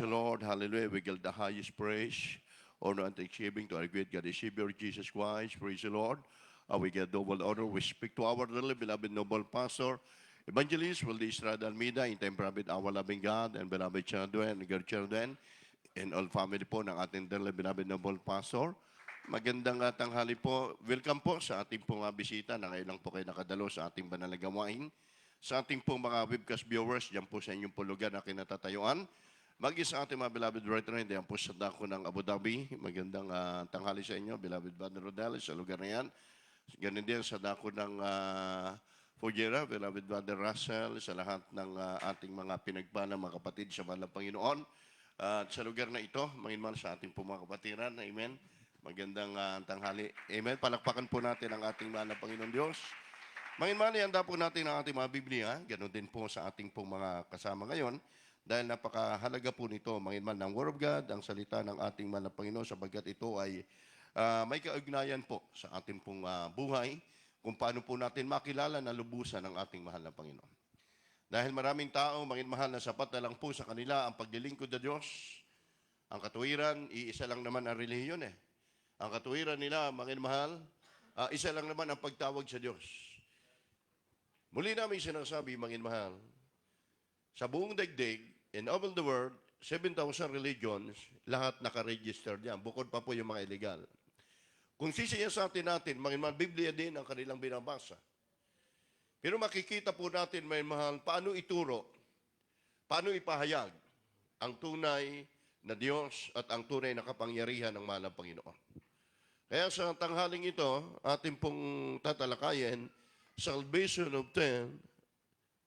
The Lord, hallelujah, we give the highest praise, honor, and thanksgiving to our great God, the Savior Jesus Christ. Praise the Lord. We get double honor. We speak to our dearly beloved noble pastor, Evangelist Wildy Estrada Almeida, in time private, our loving God and beloved children and godchildren, and all family po ng ating dearly beloved noble pastor. Magandang tanghali po. Welcome po sa ating pong bisita na ngayon lang po kayo nakadalo sa ating banal na gawain. Sa ating pong mga webcast viewers, dyan po sa inyong pulugan na kinatatayuan. Maging sa ating mga beloved brethren, diyan po sa dako ng Abu Dhabi. Magandang tanghali sa inyo, beloved Brother Rodel, sa lugar na yan. Ganun din sa dako ng Fujairah, beloved Brother Russell, sa lahat ng ating mga pinagpala, mga kapatid sa mahal ng Panginoon. At sa lugar na ito, manginman sa ating po mga kapatiran, amen. Magandang tanghali, amen. Palakpakan po natin ang ating mahal ng Panginoon Diyos. Manginman, ihanda po natin ang ating mga Biblia. Ganun din po sa ating pong mga kasama ngayon. Dahil napakahalaga po nito, manginman ng Word of God, ang salita ng ating mahal na Panginoon, sapagkat ito ay may kaugnayan po sa ating pong buhay, kung paano po natin makilala na lubusan ng ating mahal na Panginoon. Dahil maraming tao, manginmahal na sapat na lang po sa kanila ang paglilingkod na Diyos. Ang katuwiran, iisa lang naman ang relihiyon eh. Ang katuwiran nila, manginmahal, isa lang naman ang pagtawag sa Diyos. Muli namin sinasabi, manginmahal, sa buong daigdig, in all the world, 7,000 religions, lahat nakaregister diyan. Bukod pa po yung mga illegal. Kung sisiyasatin natin, mga Biblia din ang kanilang binabasa. Pero makikita po natin, may mahal, paano ituro, paano ipahayag ang tunay na Diyos at ang tunay na kapangyarihan ng mahal ng Panginoon. Kaya sa tanghaling ito, ating pong tatalakayin, salvation obtained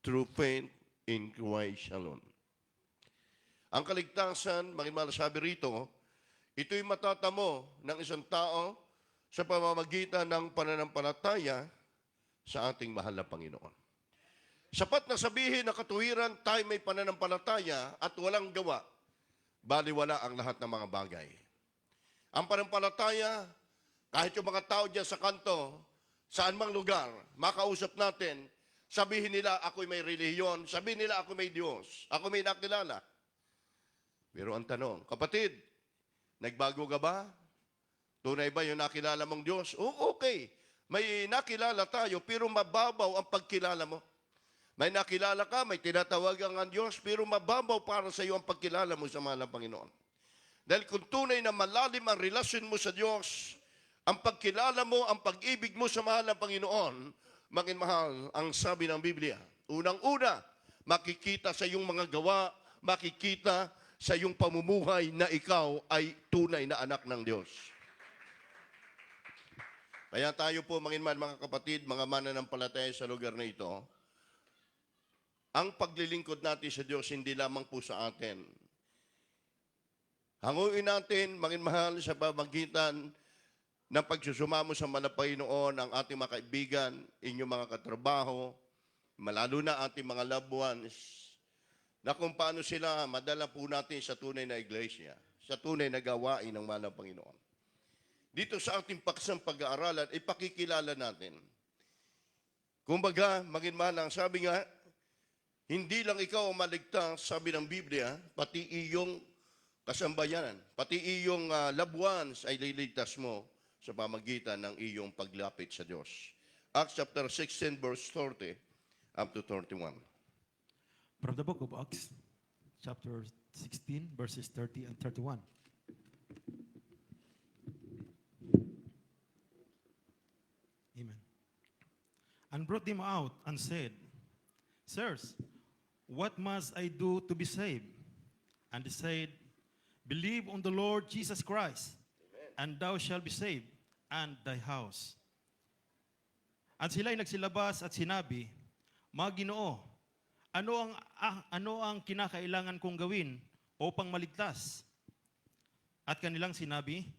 through faith in Christ alone. Ang kaligtasan, sabi rito, ito'y matatamo ng isang tao sa pamamagitan ng pananampalataya sa ating mahal na Panginoon. Sapat na sabihin na katuwiran, tayo may pananampalataya at walang gawa, baliwala ang lahat ng mga bagay. Ang pananampalataya, kahit yung mga tao dyan sa kanto, saan mang lugar, makausap natin, sabihin nila, ako'y may relihiyon, sabihin nila, ako may Diyos, ako may nakilala. Pero ang tanong, kapatid, nagbago ka ba? Tunay ba yung nakilala mong Diyos? Oo, okay. May nakilala tayo, pero mababaw ang pagkilala mo. May nakilala ka, may tinatawagan ang Diyos, pero mababaw para sa iyo ang pagkilala mo sa mahal ng Panginoon. Dahil kung tunay na malalim ang relasyon mo sa Diyos, ang pagkilala mo, ang pag-ibig mo sa mahal ng Panginoon, mahal, ang sabi ng Biblia, unang-una, makikita sa iyong mga gawa, makikita sa iyong pamumuhay na ikaw ay tunay na anak ng Diyos. Kaya tayo po, mga kapatid, mga mananampalataya sa lugar na ito, ang paglilingkod natin sa Diyos hindi lamang po sa atin. Hanguin natin, mahal, sa pamagitan ng pagsusumamo sa Panginoon, ang ating mga kaibigan, inyong mga katrabaho, malalo na ating mga loved ones, na kung paano sila madala po natin sa tunay na iglesia, sa tunay na gawain ng mahal na Panginoon. Dito sa ating paksang pag-aaralan, ipakikilala natin. Kumbaga, mahal, ang sabi nga, hindi lang ikaw ang maligtas, sabi ng Biblia, pati iyong kasambayanan, pati iyong loved ones ay liligtas mo sa pamagitan ng iyong paglapit sa Diyos. Acts chapter 16, verse 30 up to 31. From the book of Acts, chapter 16, verses 30 and 31. Amen. And brought them out and said, Sirs, what must I do to be saved? And they said, Believe on the Lord Jesus Christ, and thou shalt be saved, and thy house. At sila'y nagsilabas at sinabi, Mga Ginoo, ano ang kinakailangan kong gawin upang maligtas? At kanilang sinabi,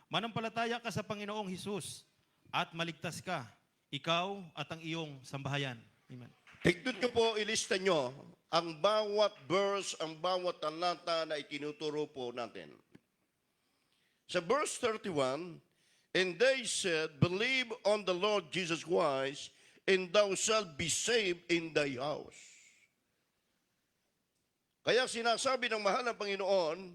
Manampalataya ka sa Panginoong Hesus at maligtas ka, ikaw at ang iyong sambahayan. Amen. Tignan nyo po, ilista nyo ang bawat verse, ang bawat talata na itinuturo po natin. Sa verse 31, and they said, Believe on the Lord Jesus Christ, and thou shalt be saved in thy house. Kaya sinasabi ng mahal na Panginoon,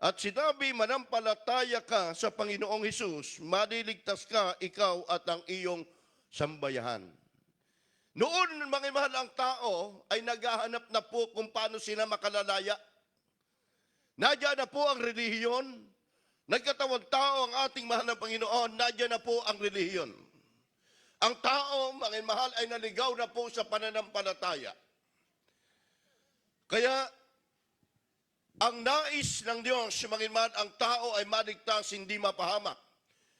at sinabi, manampalataya ka sa Panginoong Hesus, maliligtas ka, ikaw at ang iyong sambayahan. Noon, mga mahal, ang tao ay naghahanap na po kung paano sila makalalaya. Nadya na po ang relihiyon. Nagkatawang tao ang ating mahal na Panginoon, nadya na po ang relihiyon. Ang tao, mga mahal, ay naligaw na po sa pananampalataya. Kaya, ang nais ng Diyos, mga mahal, ang tao ay maligtas, hindi mapahamak.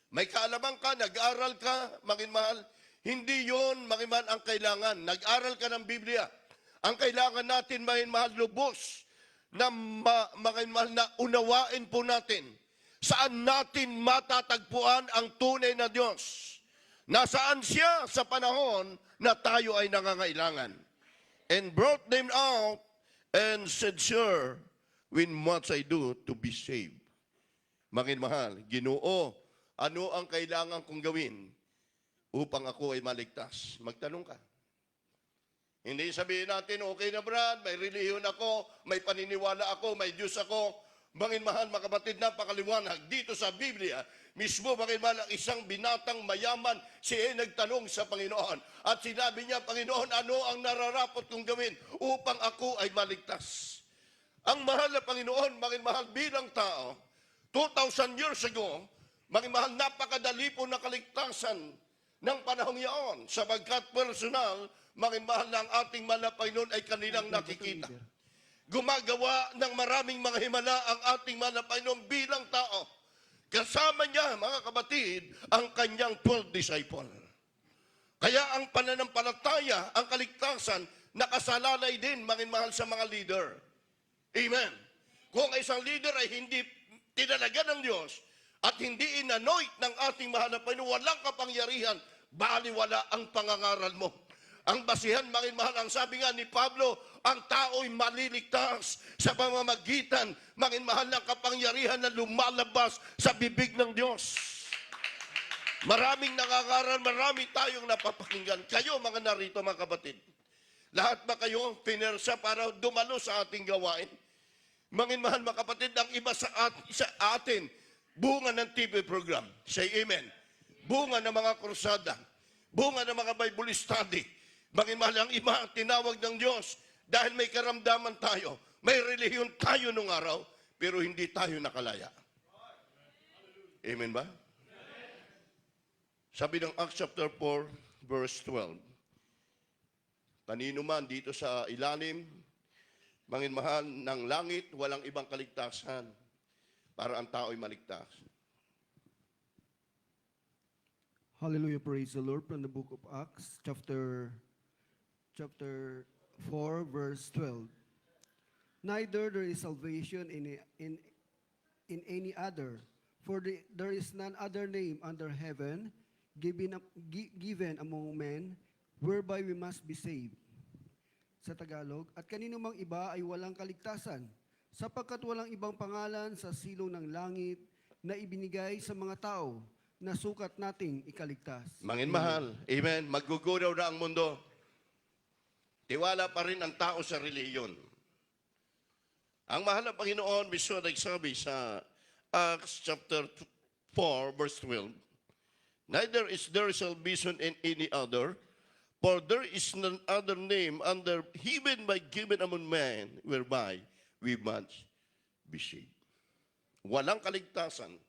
May kaalaman ka, nag-aral ka, mga mahal, hindi yon, mga mahal, ang kailangan. Nag-aral ka ng Biblia. Ang kailangan natin, mga mahal, lubos, na mga mahal, na unawain po natin. Saan natin matatagpuan ang tunay na Diyos? Nasaan siya sa panahon na tayo ay nangangailangan? And brought them out and said, Sir, when must I do to be saved? Mga mahal, Ginoo, ano ang kailangan kong gawin upang ako ay maligtas? Magtanong ka. Hindi sabihin natin, okay na Brad, may relihiyon ako, may paniniwala ako, may Diyos ako. Mga mahal, mga kapatid, napakaliwanag. Dito sa Biblia, mismo, mga mahal, ang isang binatang mayaman, siya nagtanong sa Panginoon. At sinabi niya, Panginoon, ano ang nararapat kong gawin upang ako ay maligtas? Ang mahal na Panginoon, mga mahal, bilang tao, 2,000 years ago, mga mahal, napakadali po na kaligtasan ng panahong yaon, sapagkat personal, mga mahal, na ang ating mahal na Panginoon ay kanilang nakikita. Gumagawa ng maraming mga himala ang ating mahal na Panginoon bilang tao. Kasama niya, mga kapatid, ang kanyang 12 disciple. Kaya ang pananampalataya, ang kaligtasan, nakasalalay din, mga mahal, sa mga leader. Amen. Kung isang leader ay hindi tinalaga ng Diyos at hindi inanoint ng ating mahal na Panginoon, walang kapangyarihan, baliwala ang pangangaral mo. Ang basihan, mga mahal, ang sabi nga ni Pablo, ang tao'y maliligtas sa pamamagitan, mga mahal, ng kapangyarihan na lumalabas sa bibig ng Diyos. Maraming nangangaral, marami tayong napapakinggan. Kayo, mga narito, mga kapatid, lahat ba kayo pinersa para dumalo sa ating gawain? Mga mahal, mga kapatid, ang iba sa atin, bunga ng TV program. Say amen. Bunga ng mga krusada. Bunga ng mga Bible study. Mga mahal, ang iba tinawag ng Diyos dahil may karamdaman tayo. May relihiyon tayo nung araw, pero hindi tayo nakalaya. Amen ba? Sabi ng Acts chapter 4, verse 12. Kanino man dito sa ilalim, mga mahal, ng langit, walang ibang kaligtasan para ang tao ay maligtas. Hallelujah, praise the Lord. From the book of Acts, chapter 4, verse 12. Neither there is salvation in any other, for there is none other name under heaven given among men whereby we must be saved. Sa Tagalog, at kanino mang iba ay walang kaligtasan, sapagkat walang ibang pangalan sa silong ng langit na ibinigay sa mga tao na sukat nating ikaligtas. Mga mahal, amen, maggugunaw na ang mundo. Tiwala pa rin ang tao sa relihiyon. Ang mahal na Panginoon, mismo nagsabi sa Acts chapter 4, verse 12, neither is there salvation in any other, for there is none other name under heaven by given among men whereby we must be saved. Walang kaligtasan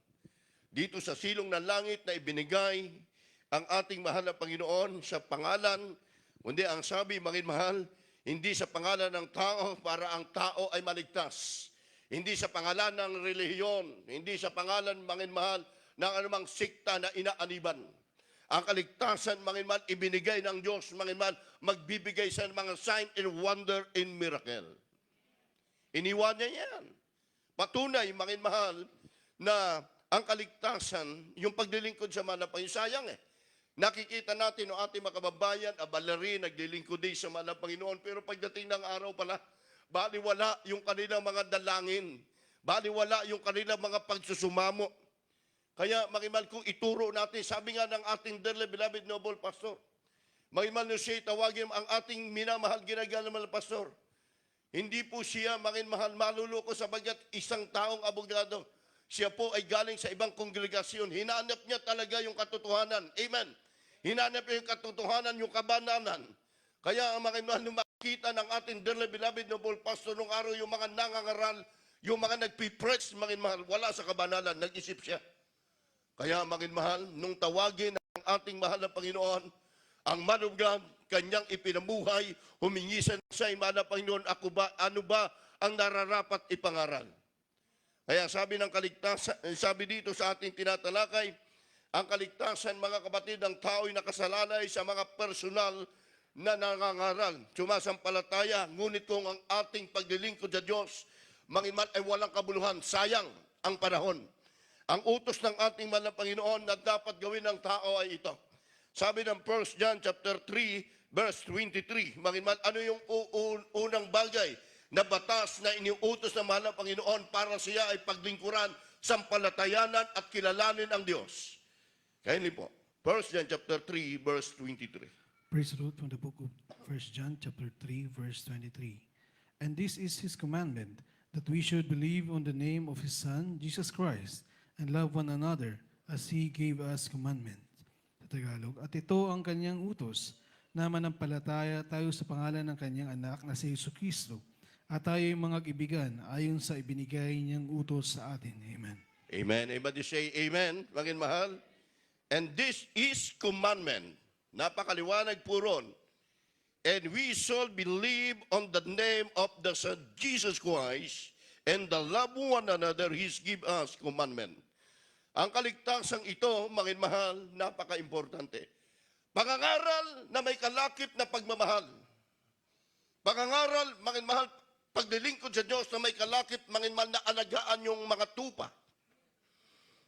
dito sa silong ng langit na ibinigay ang ating mahal na Panginoon sa pangalan, kundi ang sabi, mga mahal, hindi sa pangalan ng tao para ang tao ay maligtas. Hindi sa pangalan ng relihiyon, hindi sa pangalan, mga mahal, ng anumang sikta na inaaniban. Ang kaligtasan, mga mahal, ibinigay ng Diyos, mga mahal, magbibigay sa mga sign and wonder and miracle. Iniwan niya yan. Patunay, mga mahal, na ang kaligtasan, yung paglilingkod sa mga sayang Nakikita natin ang ating mga kababayan, abalari, naglilingkod din sa mga Panginoon, pero pagdating ng araw pala, baliwala yung kanilang mga dalangin, baliwala yung kanilang mga pagsusumamo. Kaya, makimal, kung ituro natin, sabi nga ng ating dearly beloved noble pastor, makimal nyo siya, tawagin ang ating minamahal ginagawa ng pastor. Hindi po siya mahal maluloko sapagkat isang taong abogado. Siya po ay galing sa ibang kongregasyon. Hinanap niya talaga yung katotohanan. Amen. Hinanap niya yung katotohanan, yung kabananan. Kaya ang mga mahal na makita ng ating dearly beloved noble pastor nung araw, yung mga nangangaral, yung mga nagpipreach, mga mahal, wala sa kabanalan, nag-isip siya. Kaya mga mahal, nung tawagin ng ating mahal na Panginoon, ang man of God, kanyang ipinamuhay, humingi siya sa mahal na Panginoon, ano ba ang nararapat ipangaral? Kaya sabi ng kaligtasan, sabi dito sa ating tinatalakay, ang kaligtasan, mga kapatid, ng tao'y nakasalalay sa mga personal na nangangaral, sumasampalataya, ngunit kung ang ating paglilingkod sa Diyos, mangiman ay walang kabuluhan, sayang ang panahon. Ang utos ng ating mahal na Panginoon na dapat gawin ng tao ay ito. Sabi ng 1 John chapter 3, verse 23, mangiman, ano yung unang bagay na batas na iniutos ng mahal na Panginoon para siya ay paglingkuran, sampalatayanan at kilalanin ang Diyos? Kindly po, 1 John chapter 3, verse 23. Praise the Lord from the book of 1 John chapter 3, verse 23. And this is His commandment, that we should believe on the name of His Son, Jesus Christ, and love one another as He gave us commandment. Sa Tagalog, at ito ang kanyang utos, na manampalataya tayo sa pangalan ng kanyang anak na si Jesucristo, at tayo'y mga kaibigan ayon sa ibinigay niyang utos sa atin. Amen. Amen. Everybody say amen, mga mahal. And this is commandment. Napakaliwanag po ron. And we shall believe on the name of the Son Jesus Christ and the love one another He's give us commandment. Ang kaligtasang ito, mga mahal, napaka-importante. Pangangaral na may kalakip na pagmamahal. Pangangaral, mga mahal, paglilingkod sa Diyos na may kalakip, mga mahal, na alagaan yung mga tupa.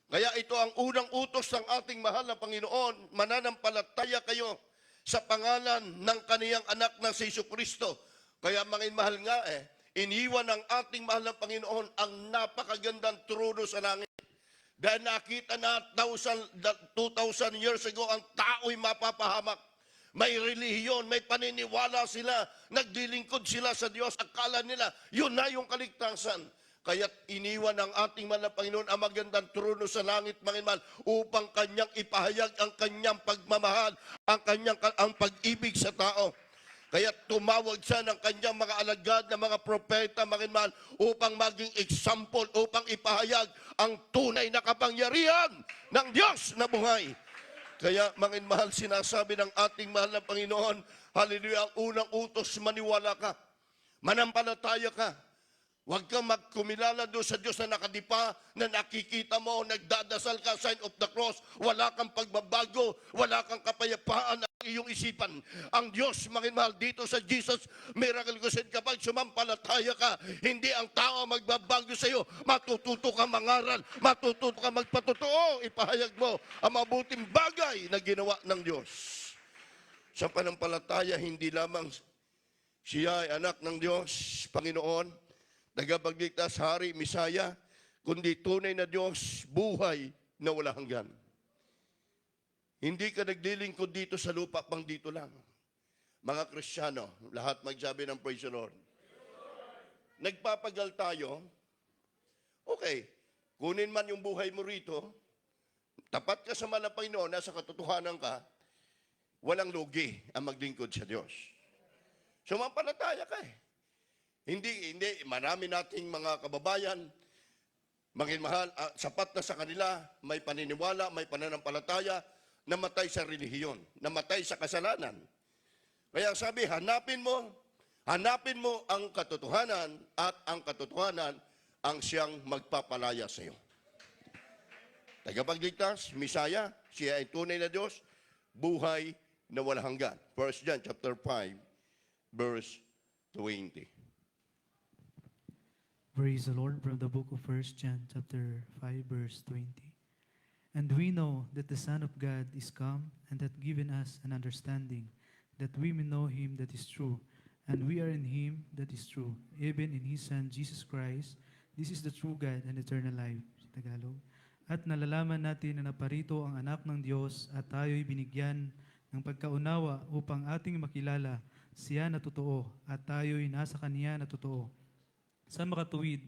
Kaya ito ang unang utos ng ating mahal na Panginoon, mananampalataya kayo sa pangalan ng kaniyang anak na si Jesucristo. Kaya mga mahal nga iniwan ng ating mahal na Panginoon ang napakagandang trono sa langit. Dahil nakita na 2,000 years ago, ang tao'y mapapahamak. May relihiyon, may paniniwala sila, naglilingkod sila sa Diyos. Akala nila, yun na yung kaligtasan. Kaya't iniwan ng ating mahal na Panginoon ang magandang trono sa langit, mga mahal, upang kanyang ipahayag ang kanyang pagmamahal, ang pag-ibig sa tao. Kaya tumawag siya ng kanyang mga alagad na mga propeta, mga mahal, upang maging example, upang ipahayag ang tunay na kapangyarihan ng Diyos na buhay. Kaya mga mahal, sinasabi ng ating mahal na Panginoon, hallelujah, ang unang utos, maniwala ka, manampalataya ka. Huwag kang magkumilala doon sa Diyos na nakadipa, na nakikita mo, nagdadasal ka, sign of the cross, wala kang pagbabago, wala kang kapayapaan ang iyong isipan. Ang Diyos, mga mahal, dito sa Jesus Miracle Crusade, kapag sumampalataya ka, hindi ang tao magbabago sa iyo. Matututo ka mangaral, matututo ka magpatotoo, ipahayag mo ang mabuting bagay na ginawa ng Diyos. Sa panampalataya, hindi lamang siya ay anak ng Diyos, Panginoon, tagapagligtas, hari, misaya, kundi tunay na Diyos, buhay na wala hanggan. Hindi ka naglilingkod dito sa lupa, pang dito lang. Mga Kristiyano, lahat magsabi ng praise the Lord. Nagpapagal tayo, okay, kunin man yung buhay mo rito, tapat ka sa mahal na Panginoon, nasa katotohanan ka, walang lugi ang maglingkod sa Diyos. Sumampalataya ka Hindi, marami nating mga kababayan, mga mahal, sapat na sa kanila, may paniniwala, may pananampalataya, namatay sa relihiyon, namatay sa kasalanan. Kaya sabi, hanapin mo ang katotohanan, at ang katotohanan ang siyang magpapalaya sa iyo. Tagapagligtas, Misaya, siya ay tunay na Diyos, buhay na walang hanggan. 1 John chapter 5, verse 20. Praise the Lord from the book of 1 John chapter 5 verse 20. And we know that the Son of God is come and hath given us an understanding, that we may know Him that is true, and we are in Him that is true, even in His Son Jesus Christ. This is the true God and eternal life. Sa Tagalog. At nalalaman natin na naparito ang anak ng Diyos at tayo'y binigyan ng pagkaunawa upang ating makilala siya na totoo at tayo'y nasa Kanya na totoo. Sa makatuwid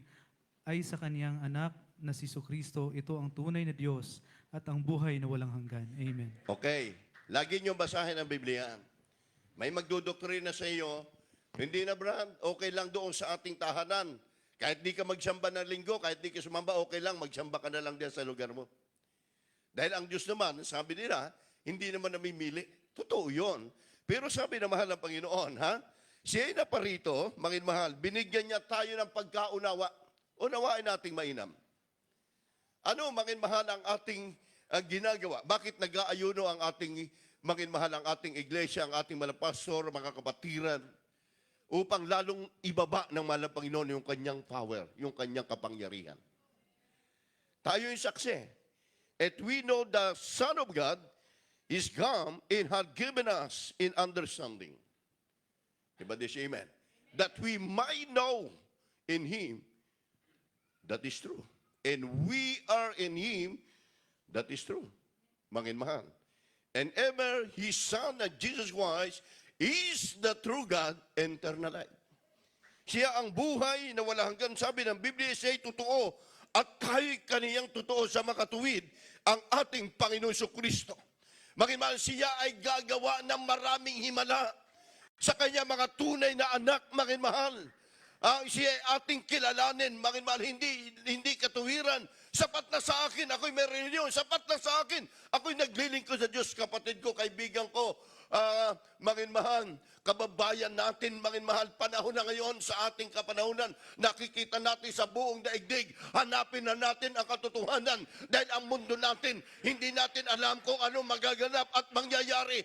ay sa Kaniyang anak na si Kristo, ito ang tunay na Diyos at ang buhay na walang hanggan. Amen. Okay. Lagi nyo basahin ang Biblia. May magdudoktrina sa iyo, hindi na Brad, okay lang doon sa ating tahanan. Kahit di ka magsamba ng linggo, kahit di ka sumamba, okay lang, magsamba ka na lang din sa lugar mo. Dahil ang Diyos naman, sabi nila, hindi naman namimili. Totoo yun. Pero sabi na mahal ng Panginoon, ha? Siya'y naparito, mangin mahal, binigyan niya tayo ng pagkaunawa. Unawain nating mainam. Ano, mangin mahal, ang ating ginagawa? Bakit nag-aayuno ang ating, mangin mahal, ang ating iglesia, ang ating mga pastor, mga kapatiran, upang lalong ibaba ng mahal ng Panginoon yung kanyang power, yung kanyang kapangyarihan. Tayo yung saksi. And we know the Son of God is come and had given us in understanding. Diba this, amen? That we might know in Him that is true. And we are in Him that is true. Mangin mahal. And ever His Son, Jesus Christ, is the true God and eternal life. Siya ang buhay na wala hanggan. Sabi ng Biblia, siya'y totoo at tayo'y kaniyang totoo sa makatuwid ang ating Panginoon Kristo. Maging siya ay gagawa ng maraming himala sa kanya mga tunay na anak, maging mahal. Siya ay ating kilalanin, maging mahal, hindi katuwiran. Sapat na sa akin, ako'y may reliyon. Sapat na sa akin, ako'y naglilingkod sa Diyos, kapatid ko, kaibigan ko. Maging mahal, kababayan natin, maging mahal, panahon na ngayon sa ating kapanahonan, nakikita natin sa buong daigdig, hanapin na natin ang katotohanan dahil ang mundo natin, hindi natin alam kung ano magaganap at mangyayari.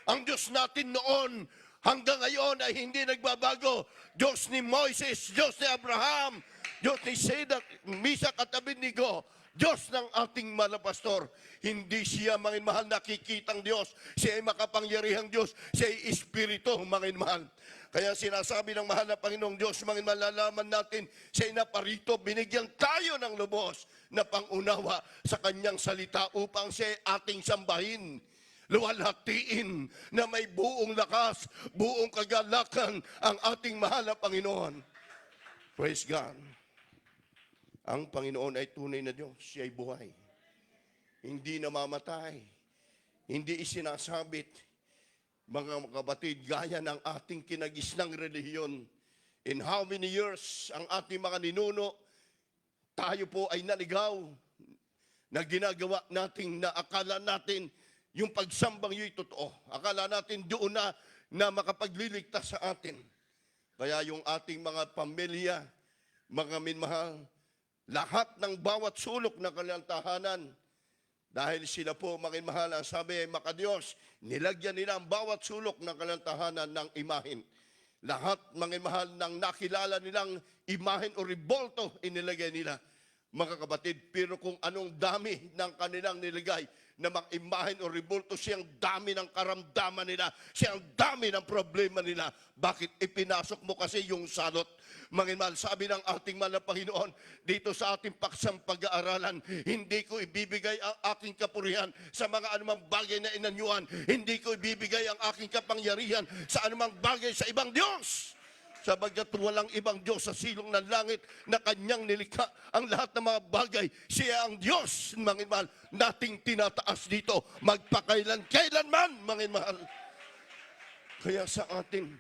Ang Diyos natin noon, hanggang ngayon ay hindi nagbabago. Diyos ni Moises, Diyos ni Abraham, Diyos ni Shadrach, Meshach at Abednego, Diyos ng ating malapastor. Hindi siya, mangin mahal, nakikitang Diyos. Siya ay makapangyarihang Diyos. Siya ay Espiritu, mangin mahal. Kaya sinasabi ng mahal na Panginoong Diyos, mangin malalaman natin, siya ay naparito, binigyan tayo ng lubos na pangunawa sa kanyang salita upang siya ay ating sambahin. Luwalhatiin na may buong lakas, buong kagalakan ang ating mahal na Panginoon. Praise God. Ang Panginoon ay tunay na Diyos. Siya ay buhay. Hindi namamatay. Hindi isinasabit. Mga kapatid, gaya ng ating kinagisnang relihiyon. In how many years ang ating mga ninuno, tayo po ay naligaw na ginagawa natin na akala natin yung pagsambang yun totoo. Akala natin doon na makapagliligtas sa atin. Kaya yung ating mga pamilya, mga minmahal, lahat ng bawat sulok ng kanilang tahanan, dahil sila po, mga mahal, ang sabi, makadiyos, nilagyan nila ang bawat sulok ng kanilang tahanan ng imahin. Lahat, mga mahal, ng nakilala nilang imahin o ribolto, inilagay nila, mga kapatid. Pero kung anong dami ng kanilang nilagay na mag-imahin o ribolto, siyang dami ng karamdaman nila, siyang dami ng problema nila. Bakit ipinasok mo kasi yung salot? Mga mahal, sabi ng ating mahal na Panginoon, dito sa ating paksang pag-aaralan, hindi ko ibibigay ang aking kapurihan sa mga anumang bagay na inanyuan. Hindi ko ibibigay ang aking kapangyarihan sa anumang bagay sa ibang Diyos. Sabagat walang ibang Diyos sa silong ng langit na kanyang nilikha ang lahat ng mga bagay. Siya ang Diyos, mga mahal, nating tinataas dito, magpakailan-kailanman, mga mahal. Kaya sa atin,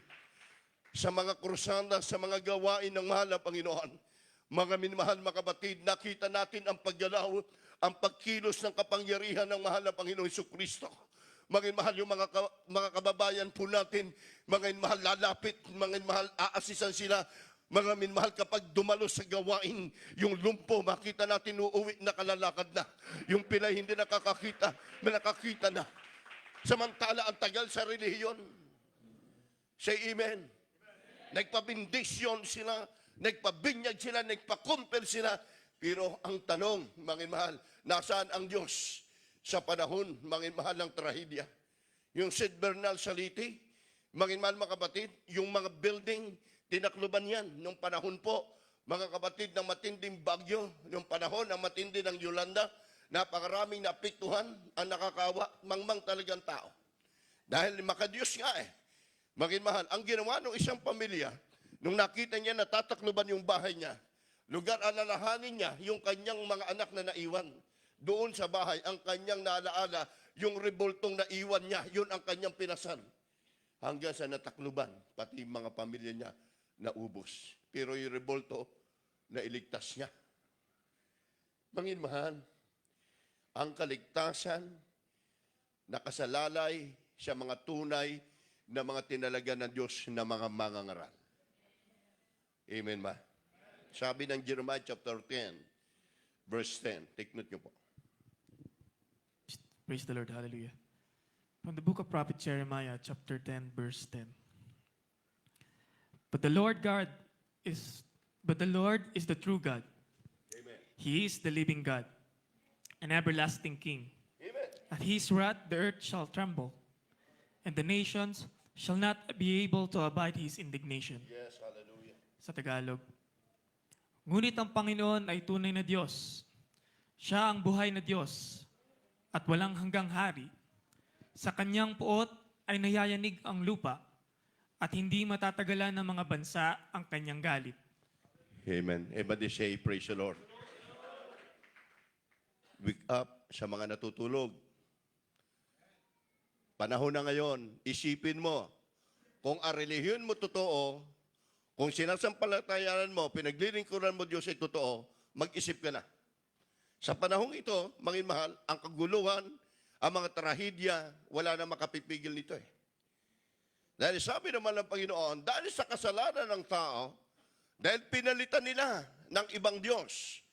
sa mga krusada, sa mga gawain ng mahal na Panginoon, mga minmahal, mga kapatid, nakita natin ang paggalaw, ang pagkilos ng kapangyarihan ng mahal na Panginoon Jesucristo. Mga mahal, yung mga kababayan po natin, mga mahal, lalapit, mga mahal, aasisan sila. Mga minmahal, kapag dumalo sa gawain, yung lumpo, makita natin uuwi na kalalakad na. Yung pilay hindi nakakakita, may nakakita na. Samantala, ang tagal sa relihiyon. Say amen. Nagpabindisyon sila, nagpabinyag sila, nagpakumpel sila. Pero ang tanong, mga mahal, nasaan ang Diyos sa panahon, mga mahal, ng trahedya? Yung St. Bernal sa Liti, mga mahal, mga kapatid, yung mga building, tinakluban yan nung panahon po, mga kapatid, ng matinding bagyo, nung panahon ng matindi ng Yolanda, napakaraming naapektuhan, ang nakakawa, mangmang talagang tao. Dahil makadiyos nga Maginmahal, ang ginawa ng isang pamilya, nung nakita niya na tatakluban yung bahay niya, lugar alalahanin niya yung kanyang mga anak na naiwan. Doon sa bahay, ang kanyang naalaala, yung revoltong naiwan niya, yun ang kanyang pinasal. Hanggang sa natakluban, pati yung mga pamilya niya naubos. Pero yung revolto, nailigtas niya. Maginmahal, ang kaligtasan, nakasalalay sa mga tunay na mga tinalaga ng Diyos na mga mangangaral. Amen ba? Sabi ng Jeremiah chapter 10, verse 10. Take note nyo po. Praise the Lord. Hallelujah. From the book of prophet Jeremiah, chapter 10, verse 10. But the Lord is the true God. Amen. He is the living God, an everlasting King. Amen. At his wrath the earth shall tremble, and the nations shall not be able to abide his indignation. Yes, hallelujah. Sa Tagalog. Ngunit ang Panginoon ay tunay na Diyos. Siya ang buhay na Diyos at walang hanggang hari. Sa kanyang puot ay nayayanig ang lupa at hindi matatagalan ng mga bansa ang kanyang galit. Amen. Everybody say, praise the Lord. Wake up sa mga natutulog. Panahon na ngayon, isipin mo, kung ang relihiyon mo totoo, kung sinasampalatayanan mo, pinaglilingkuran mo Diyos ay totoo, mag-isip ka na. Sa panahong ito, maginmahal, ang kaguluhan, ang mga trahedya, wala na makapipigil nito eh. Dahil sabi naman ng Panginoon, dahil sa kasalanan ng tao, dahil pinalitan nila ng ibang Diyos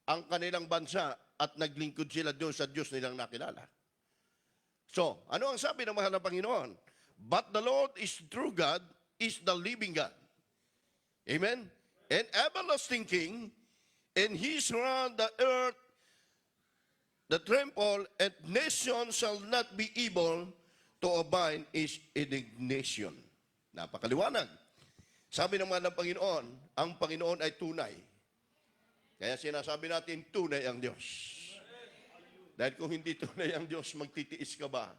ang kanilang bansa at naglingkod sila doon sa Diyos nilang nakilala. So, ano ang sabi ng mahal na Panginoon? But the Lord is true God, is the living God. Amen? An everlasting King, and He surround the earth, the temple, and nation shall not be able to abide His indignation. Napakaliwanag. Sabi ng mga ng Panginoon, ang Panginoon ay tunay. Kaya sinasabi natin, tunay ang Diyos. Dahil kung hindi tunay ang Diyos, magtitiis ka ba?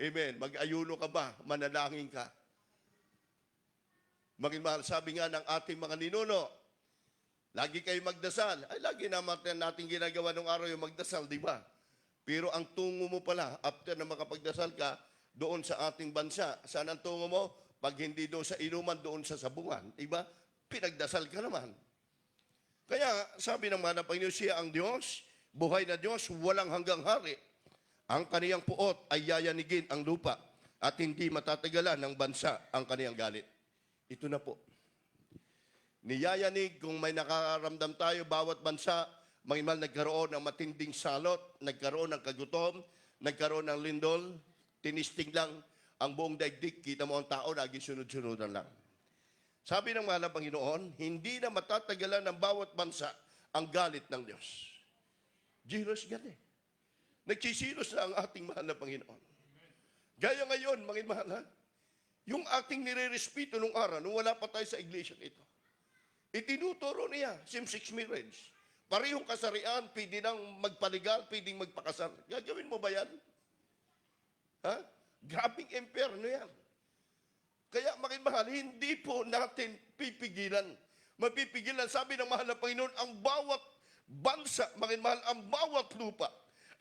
Amen. Mag-ayuno ka ba? Manalangin ka. Maginmahal, sabi nga ng ating mga ninuno, lagi kayo magdasal. Ay, lagi naman natin ginagawa nung araw yung magdasal, di ba? Pero ang tungo mo pala, after na makapagdasal ka, doon sa ating bansa, saan ang tungo mo? Pag hindi doon sa inuman, doon sa sabungan. Di ba? Pinagdasal ka naman. Kaya, sabi ng mga Panginoon, siya ang Diyos, buhay na Diyos, walang hanggang hari. Ang kaniyang puot ay yayanigin ang lupa at hindi matatagalan ng bansa ang kaniyang galit. Ito na po. Niyayanig kung may nakakaramdam tayo, bawat bansa, mangimal nagkaroon ng matinding salot, nagkaroon ng kagutom, nagkaroon ng lindol, tinisting lang ang buong daigdig, kita mo ang tao, naging sunod-sunudan lang. Sabi ng mahal na Panginoon, hindi na matatagalan ng bawat bansa ang galit ng Diyos. Jealous yan eh. Nagsisilos na ang ating mahal na Panginoon. Gaya ngayon, mga mahal ha, yung ating nire-respeto nung araw, nung wala pa tayo sa iglesia ito, itinuturo niya, same-sex marriage. Parehong kasarian, pwede nang magpaligal, pwedeng magpakasal. Gagawin mo ba yan? Ha? Grabing impyerno yan. Kaya mahal, hindi po natin pipigilan. Mapipigilan, sabi ng mahal na Panginoon, ang bawat bansa, mahal, ang bawat lupa,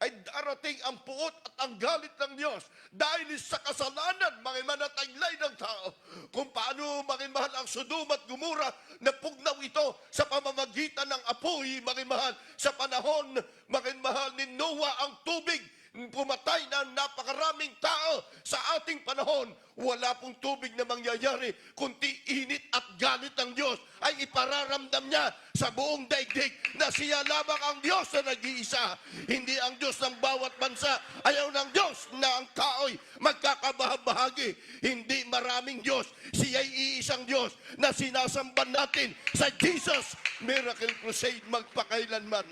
ay darating ang puot at ang galit ng Diyos dahil sa kasalanan, mahal, na taglay ng tao. Kung paano, mahal, ang Sodom at Gomora, napugnaw ito sa pamamagitan ng apoy, mahal, sa panahon, mahal, ni Noah ang tubig, pumatay na napakaraming tao sa ating panahon. Wala pong tubig na mangyayari, kundi init at galit ng Diyos ay ipararamdam niya sa buong daigdig na siya lamang ang Diyos na nag-iisa. Hindi ang Diyos ng bawat bansa. Ayaw ng Diyos na ang tao'y magkakabahagi. Hindi maraming Diyos. Siya'y iisang Diyos na sinasamban natin sa Jesus Miracle Crusade magpakailanman.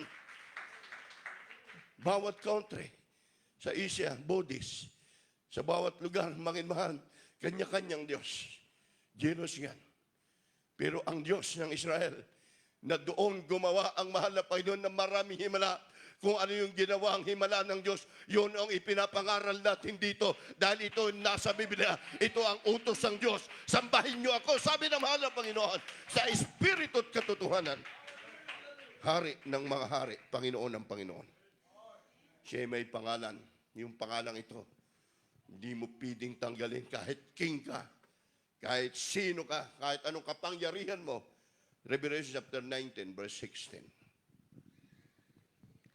Bawat country, sa Asia, Buddhist, sa bawat lugar, mahal, kanya-kanyang Diyos. Jealous yan. Pero ang Diyos ng Israel, na doon gumawa ang mahal na Panginoon ng maraming himala, kung ano yung ginawang himala ng Diyos. Yun ang ipinapangaral natin dito. Dahil ito nasa Biblia. Ito ang utos ng Diyos. Sambahin niyo ako, sabi ng mahal na Panginoon, sa Espiritu at katotohanan. Hari ng mga hari, Panginoon ng Panginoon. Siya may pangalan. Yung pangalan ito, hindi mo pwedeng tanggalin kahit king ka, kahit sino ka, kahit anong kapangyarihan mo. Revelation chapter 19, verse 16.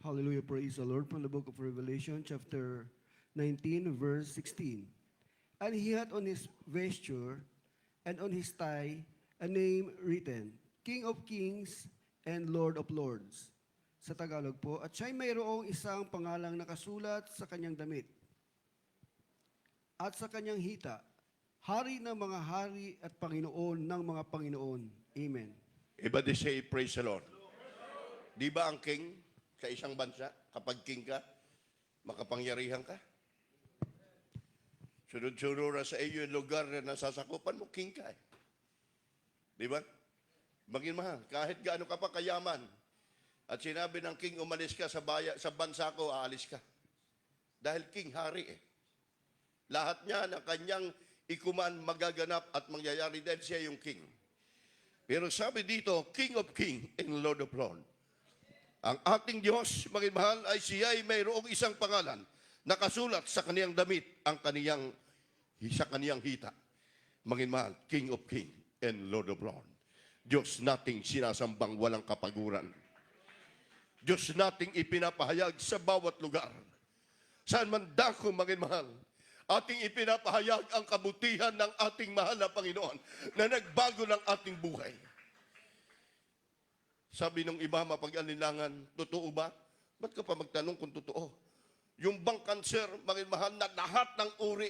Hallelujah, praise the Lord. From the book of Revelation, chapter 19, verse 16. And he had on his vesture and on his thigh a name written, King of Kings and Lord of Lords. Sa Tagalog po, at siya'y mayroong isang pangalang nakasulat sa kanyang damit at sa kanyang hita, Hari ng mga hari at Panginoon ng mga Panginoon. Amen. Everybody say, praise the Lord. Di ba ang king sa isang bansa, kapag king ka, makapangyarihan ka? Sunod-sunod sa iyo yung lugar na nasasakupan mo, king ka eh. Di ba? Maging mahal, kahit gaano ka pa kayaman, at sinabi ng king, umalis ka sa bansa ko, aalis ka. Dahil king, hari eh. Lahat niya na kanyang ikuman magaganap at mangyayari dahil siya yung king. Pero sabi dito, King of King and Lord of Lord. Ang ating Diyos, maging mahal, ay siya ay mayroong isang pangalan nakasulat sa kaniyang damit, sa kaniyang hita. Maging mahal, King of King and Lord of Lord. Diyos nating sinasambang walang kapaguran. Diyos nating ipinapahayag sa bawat lugar. Saan man dako, maging mahal, ating ipinapahayag ang kabutihan ng ating mahal na Panginoon na nagbago ng ating buhay. Sabi ng iba, mapag-alinlangan, totoo ba? Ba't ka pa magtanong kung totoo? Yung bang cancer, maging mahal na lahat ng uri,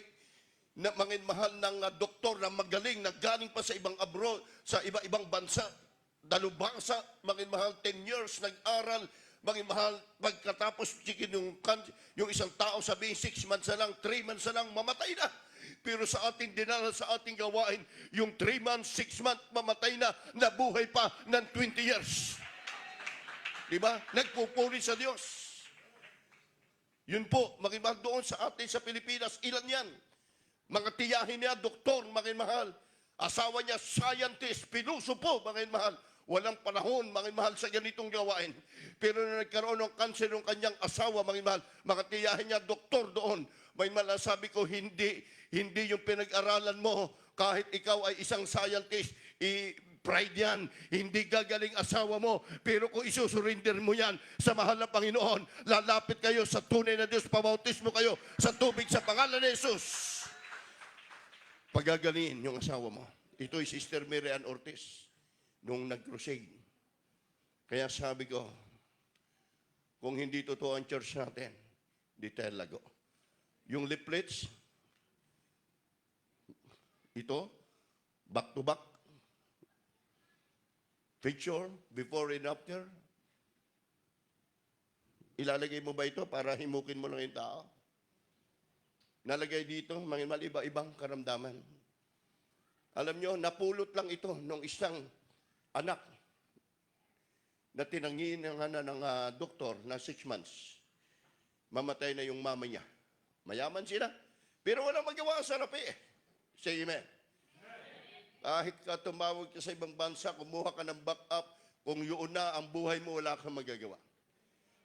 na maging mahal ng doktor na magaling, na galing pa sa ibang abroad, sa iba-ibang bansa, dalubhasa, maging mahal 10 years, nag-aral, maging mahal, pagkatapos chikin yung isang tao sabihin 6 months na lang, 3 months na lang, mamatay na. Pero sa ating dinala, sa ating gawain, yung 3 months, 6 months, mamatay na, nabuhay pa ng 20 years. Diba? Nagpupuri sa Diyos. Yun po, maging mahal doon sa atin sa Pilipinas, ilan yan? Mga tiyahin niya, doktor, maging mahal. Asawa niya, scientist, piluso po, maging mahal. Walang panahon, maging mahal, sa ganitong gawain. Pero na nagkaroon ng kanser ng kanyang asawa, maging mahal, mga tiyahin niya, doktor doon. May mahal, sabi ko, hindi yung pinag-aralan mo, kahit ikaw ay isang scientist, pride yan, hindi gagaling asawa mo. Pero kung isusurinder mo yan sa mahal na Panginoon, lalapit kayo sa tunay na Diyos, pabautismo kayo sa tubig sa pangalan ni Jesus. Pagagaling yung asawa mo. Ito ay Sister Mary Ann Ortiz nung nag-crusade. Kaya sabi ko, kung hindi totoo ang church natin, di tayo lago. Yung leaflets, ito, back to back, picture, before and after, ilalagay mo ba ito para himukin mo lang yung tao? Nalagay dito, mga iba-ibang karamdaman. Alam nyo, napulot lang ito nung isang anak na tinangin ng doktor na 6 months. Mamatay na yung mama niya. Mayaman sila. Pero walang magawa sa rapi eh. Say amen. Kahit ka tumawag ka sa ibang bansa, kumuha ka ng backup, kung yun na ang buhay mo, wala kang magagawa.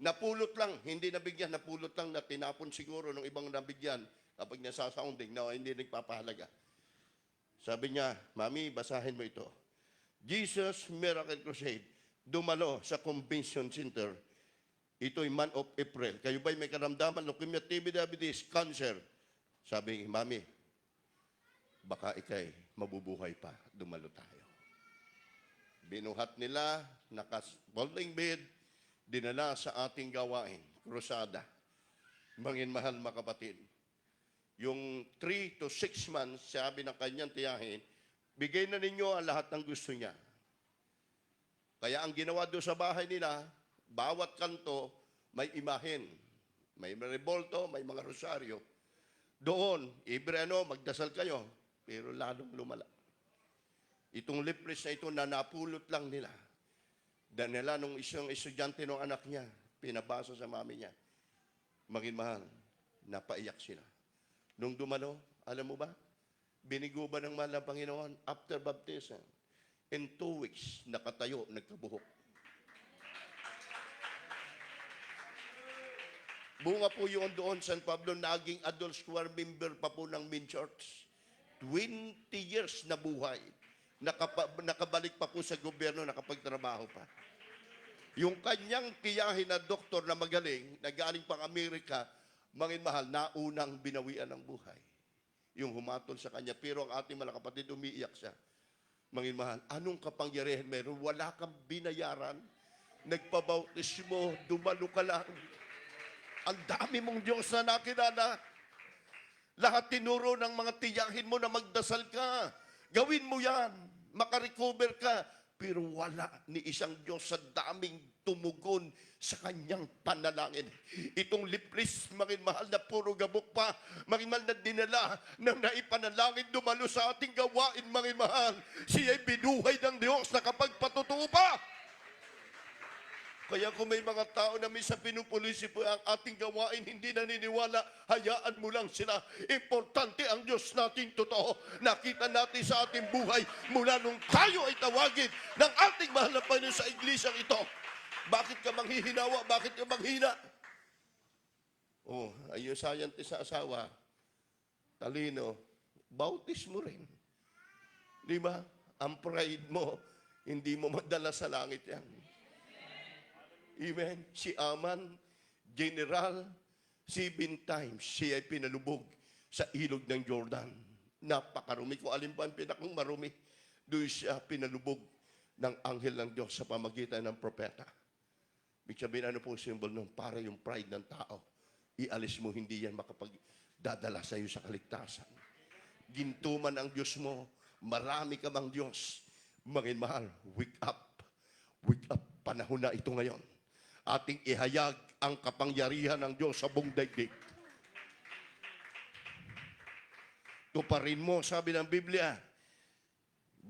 Napulot lang, hindi nabigyan, napulot lang na tinapon siguro ng ibang nabigyan kapag nasasounding na hindi nagpapahalaga. Sabi niya, Mami, basahin mo ito. Jesus Miracle Crusade, dumalo sa Convention Center. Ito'y month of April. Kayo ba'y may karamdaman? Leukemia, TB, diabetes, cancer. Sabi, Mami, baka ikay mabubuhay pa. Dumalo tayo. Binuhat nila, naka-folding bed, dinala sa ating gawain, krusada. Mangin mahal mga kapatid. Yung 3 to 6 months, sabi ng kanyang tiyahin, bigay na ninyo ang lahat ng gusto niya. Kaya ang ginawa doon sa bahay nila, bawat kanto may imahen. May rebolto, may mga rosaryo. Doon, magdasal kayo, pero lalong lumala. Itong leaflets na ito na napulot lang nila. Dahil nila nung isang estudyante ng anak niya, pinabasa sa mami niya. Maging mahal, napaiyak sila. Nung dumalo, alam mo ba? Binigo ba ng mahal ng Panginoon after baptism? In 2 weeks, nakatayo, nagkabuhok. Bunga po yun doon, San Pablo, naging adult square member pa po ng Main Church. 20 years na buhay. Nakabalik pa po sa gobyerno, nakapagtrabaho pa. Yung kanyang tiyahin na doktor na magaling, na galing pang Amerika, mangin mahal, naunang binawian ng buhay. Yung humatol sa kanya. Pero ang ating mga kapatid, umiiyak siya. Mangin mahal, anong kapangyarihan meron? Wala kang binayaran. Nagpabautismo, dumalo ka lang. Ang dami mong Diyos na nakilala. Lahat tinuro ng mga tiyahin mo na magdasal ka. Gawin mo yan. Makarecover ka. Pero wala ni isang Diyos sa daming tumugon sa kanyang panalangin. Itong liplis, maging mahal na puro gabok pa, maging mahal na dinala ng naipanalangin, dumalo sa ating gawain, maging mahal. Siya'y binuhay ng Diyos na kapag patutuo pa. Kaya kung may mga tao na minsan pinupulisi po ang ating gawain, hindi naniniwala, hayaan mo lang sila. Importante ang Diyos nating totoo. Nakita natin sa ating buhay mula nung tayo ay tawagin ng ating mahal na Panginoon sa iglesyang ito. Bakit ka manghihinawa? Bakit ka manghina? Oh, ayun scientist sa asawa, talino, bautis mo rin. Di ba? Ang pride mo, hindi mo madala sa langit yan. Amen. Si Aman, general, 7 times siya ay pinalubog sa ilog ng Jordan. Napakarumi. Kung alin pa ang pinakang marumi, doon siya pinalubog ng anghel ng Diyos sa pamagitan ng propeta. Ibig sabihin, ano po symbol nun? Para yung pride ng tao. Ialis mo, hindi yan makapagdadala sa iyo sa kaligtasan. Gintuman ang Diyos mo. Marami ka bang Diyos? Mangin mahal, wake up. Wake up. Panahon na ito ngayon. Ating ihayag ang kapangyarihan ng Diyos sa buong daigdig. Tuparin mo, sabi ng Biblia,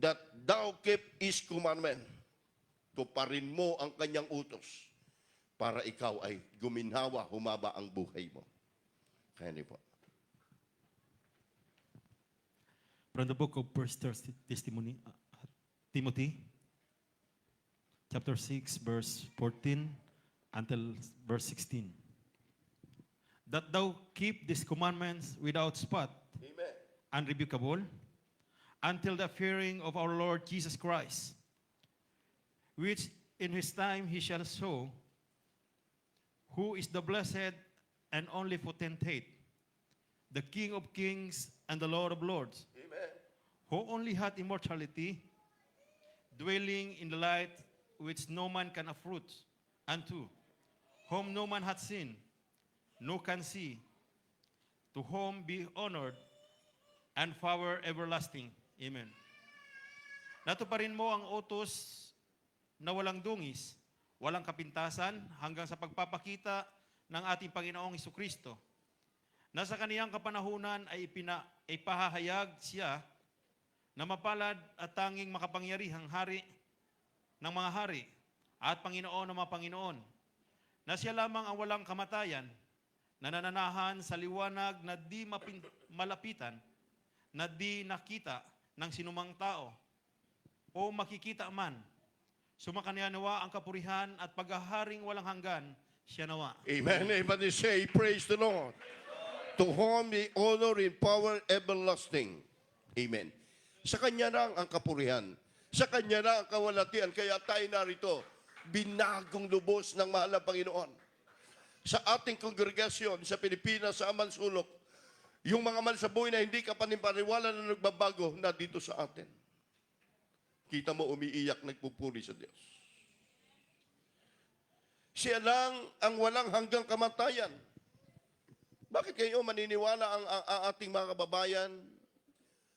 that thou keep His commandment. Tuparin mo ang kanyang utos para ikaw ay guminhawa, humaba ang buhay mo. Kaya niyo po. From the book of 1 Timothy, chapter 6, verse 14 until verse 16. That thou keep these commandments without spot, Amen. unrebukable, until the appearing of our Lord Jesus Christ, which in his time he shall show, who is the blessed and only potentate, the King of kings and the Lord of lords, Amen. who only hath immortality, dwelling in the light which no man can approach unto, whom no man hath seen, no can see, to whom be honored and power everlasting. Amen. Natuparin mo ang utos na walang dungis, walang kapintasan, hanggang sa pagpapakita ng ating Panginoong Hesukristo. Na sa kaniyang kapanahunan ay ipahahayag siya na mapalad at tanging makapangyarihang hari ng mga hari at Panginoon ng mga Panginoon, na siya lamang ang walang kamatayan, na nananahan sa liwanag na di malapitan, na di nakita ng sinumang tao o makikita man. Sumakanya nawa ang kapurihan at paghaharing walang hanggan, siya nawa. Amen. Everybody say, praise the Lord. To whom the honor and power everlasting. Amen. Sa Kanya lang ang kapurihan. Sa Kanya lang ang kawalatian. Kaya tayo narito, binagong lubos ng mahal na Panginoon. Sa ating kongregasyon sa Pilipinas, sa Amansulok, yung mga mahal sa buhay na hindi ka panipaniwala na nagbabago na dito sa atin. Kita mo umiiyak, nagpupuri sa Diyos. Siya lang ang walang hanggang kamatayan. Bakit kayo maniniwala ang ating mga kababayan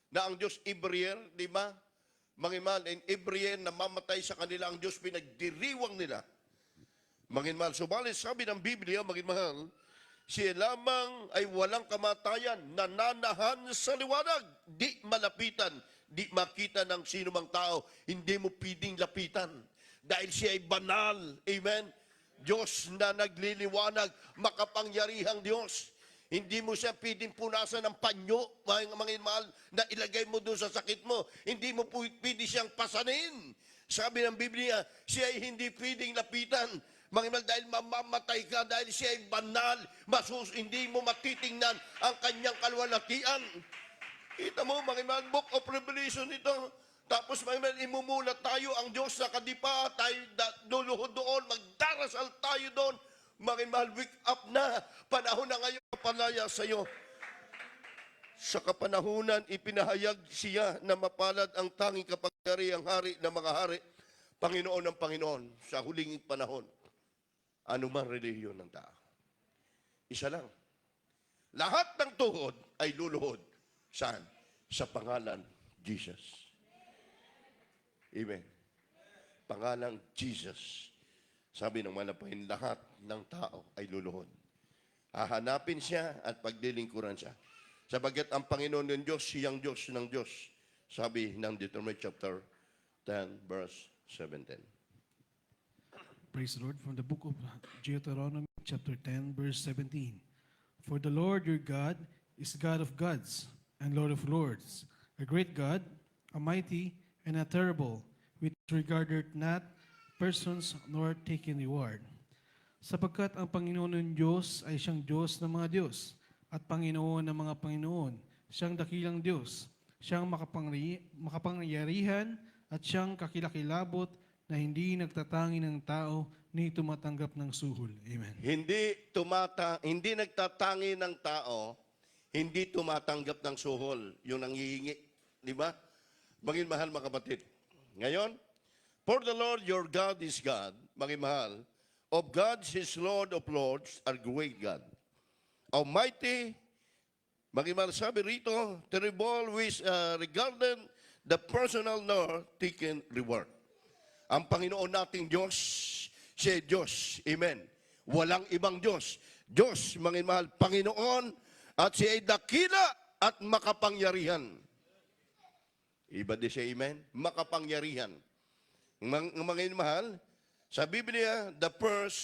na ang Diyos Ibriel, di ba? Mangimal, in Ibriel, namamatay sa kanila ang Diyos, pinagdiriwang nila. Mangimal, subalit sabi ng Biblia, mangimal, siya lamang ay walang kamatayan, nananahan sa liwanag, di malapitan, di makita ng sino mang tao, hindi mo pwedeng lapitan. Dahil siya ay banal, amen? Diyos na nagliliwanag, makapangyarihang Diyos. Hindi mo siya pwedeng punasan ng panyo, mga mahal, na ilagay mo doon sa sakit mo. Hindi mo pwede siyang pasanin. Sabi ng Biblia, siya ay hindi pwedeng lapitan. Mga mahal, dahil mamamatay ka, dahil siya ay banal, hindi mo matitingnan ang kanyang kalwalatian. Kita mo, mga mahal, Book of Revelation ito. Tapos mga mahal, imumulat tayo ang Diyos sa kadipa, tayo luluhod doon, magdarasal tayo doon. Mga mahal, wake up na. Panahon na ngayon, palaya sa iyo. Sa kapanahunan, ipinahayag siya na mapalad ang tanging kapangyarihang hari ng mga hari, Panginoon ng Panginoon, sa huling panahon. Ano man relihiyon ng tao. Isa lang. Lahat ng tuhod ay luluhod. Saan? Sa pangalan Jesus. Amen. Pangalan Jesus. Sabi ng malapahin, lahat ng tao ay luluhod. Hahanapin siya at pagdilingkuran siya. Sabagat ang Panginoon ng Diyos, siyang Diyos ng Diyos. Sabi ng Deuteronomy chapter 10, verse 17. Praise the Lord. From the book of Deuteronomy, chapter 10, verse 17. For the Lord your God is God of gods and Lord of lords, a great God, a mighty and a terrible, which regardeth not persons nor taking reward. Sapagkat ang Panginoon ng Diyos ay siyang Diyos ng mga Diyos at Panginoon ng mga Panginoon, siyang dakilang Diyos, siyang makapangyarihan at siyang kakilakilabot na hindi nagtatangi ng tao ni tumatanggap ng suhol. Amen. Hindi nagtatangi ng tao, hindi tumatanggap ng suhol. Yung nanghihingi. Di ba? Maging mahal mga kapatid. Ngayon, for the Lord your God is God, maging mahal, of gods his Lord of lords, are great God. Almighty, maging mahal sabi rito, terrible which regarding the personal nor taken reward. Ang Panginoon nating Diyos, siya ay Diyos. Amen. Walang ibang Diyos. Diyos, mga mahal, Panginoon, at siya ay dakila at makapangyarihan. Iba din siya, amen? Makapangyarihan. Mga mahal, sa Biblia, the first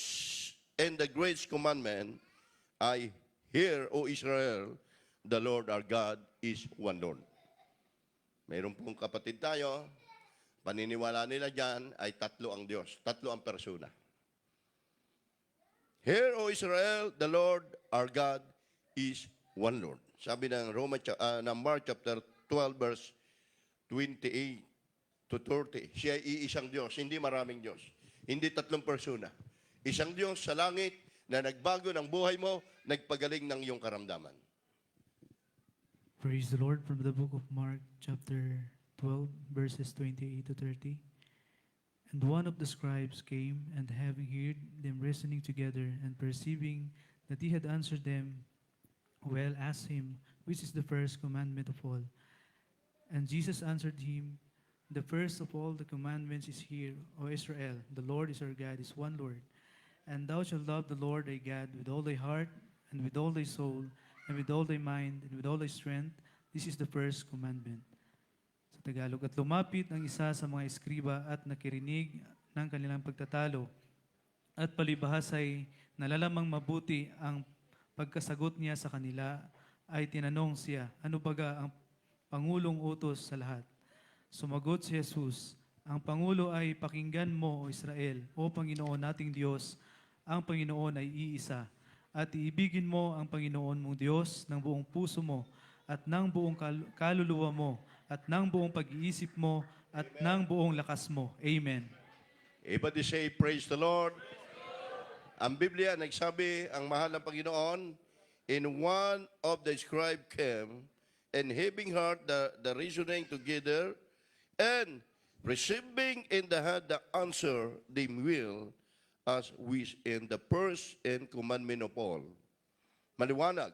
and the greatest commandment ay, Hear, O Israel, the Lord our God is one Lord. Mayroon pong kapatid tayo, paniniwala nila dyan ay tatlo ang Diyos, tatlo ang persona. Hear, O Israel, the Lord our God is one Lord. Sabi ng Mark chapter 12 verse 28 to 30. Siya ay iisang Diyos, hindi maraming Diyos. Hindi tatlong persona. Isang Diyos sa langit na nagbago ng buhay mo, nagpagaling ng iyong karamdaman. Praise the Lord. From the book of Mark, chapter 12, verses 28 to 30. And one of the scribes came, and having heard them reasoning together, and perceiving that he had answered them well, asked him, which is the first commandment of all? And Jesus answered him, the first of all the commandments is here, O Israel, the Lord is our God, is one Lord. And thou shalt love the Lord thy God with all thy heart, and with all thy soul, and with all thy mind, and with all thy strength. This is the first commandment. Sa Tagalog, at lumapit ang isa sa mga eskriba at nakirinig ng kanilang pagtatalo, at palibhas ay nalalamang mabuti ang pagkasagot niya sa kanila, ay tinanong siya, ano baga ang pangulong utos sa lahat? Sumagot si Jesus, ang Pangulo ay, pakinggan mo, O Israel, O Panginoon nating Diyos, ang Panginoon ay iisa, at iibigin mo ang Panginoon mong Diyos ng buong puso mo, at ng buong kaluluwa mo, at ng buong pag-iisip mo, at ng buong lakas mo. Amen. Everybody say, praise the Lord. Ang Biblia, nagsabi, ang mahal ng Panginoon, in one of the scribe came, and having heard the reasoning together, and receiving in the hand the answer, they will, as which in the first and commandment of all. Maliwanag.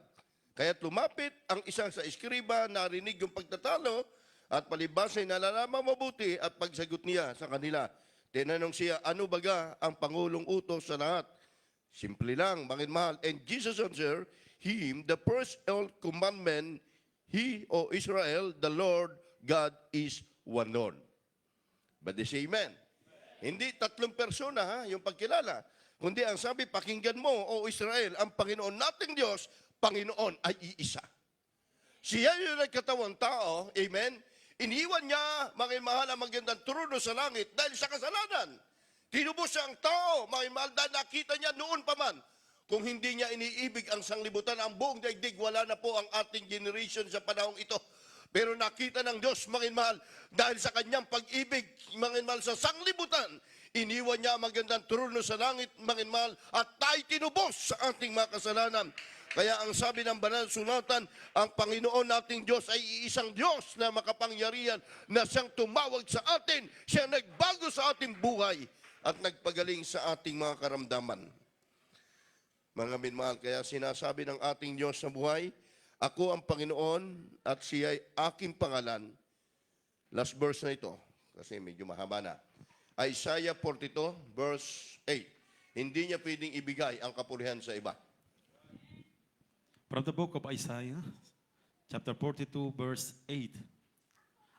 Kaya't lumapit ang isang sa eskriba, narinig yung pagtatalo, at palibas ay nalalaman mabuti at pagsagot niya sa kanila. Tinanong siya, ano baga ang pangulong utos sa lahat? Simple lang, mga mahal. And Jesus answered him, the first all commandment, He, O Israel, the Lord God is one Lord. But they say amen. Hindi tatlong persona, ha, yung pagkilala. Kundi ang sabi, pakinggan mo, O Israel, ang Panginoon nating Diyos, Panginoon ay iisa. Siya yung nagkatawang tao, amen? Iniwan niya, mga mahal, ang magandang trono sa langit dahil sa kasalanan. Tinubos siya ang tao, mga mahal, dahil nakita niya noon pa man. Kung hindi niya iniibig ang sanglibutan, ang buong daigdig, wala na po ang ating generation sa panahong ito. Pero nakita ng Diyos, mga mahal, dahil sa kanyang pag-ibig, mga mahal, sa sanglibutan, iniwan niya ang magandang trono sa langit, mga mahal, at tayo tinubos sa ating mga kasalanan. Kaya ang sabi ng banal sulatan, ang Panginoon nating Diyos ay iisang Diyos na makapangyarihan na siyang tumawag sa atin, siyang nagbago sa ating buhay at nagpagaling sa ating mga karamdaman. Mga minmahal, kaya sinasabi ng ating Diyos sa buhay, ako ang Panginoon at siya ay aking pangalan. Last verse na ito, kasi medyo mahaba na. Isaiah 42, verse 8. Hindi niya pwedeng ibigay ang kapurihan sa iba. From the book of Isaiah, chapter 42, verse 8.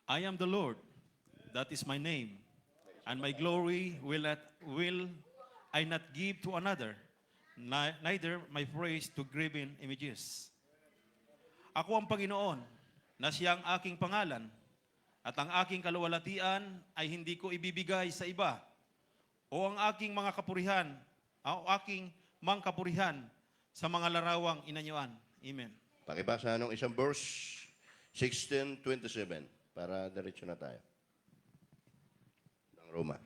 I am the Lord, that is my name, and my glory will I not give to another, neither my praise to graven images. Ako ang Panginoon, na siyang aking pangalan, at ang aking kaluwalhatian ay hindi ko ibibigay sa iba, o ang aking mga kapurihan, o aking mangkapurihan sa mga larawang inanyuan. Amen. Pakibasa ng isang verse, 16:27, para diretso na tayo. Ng Roma.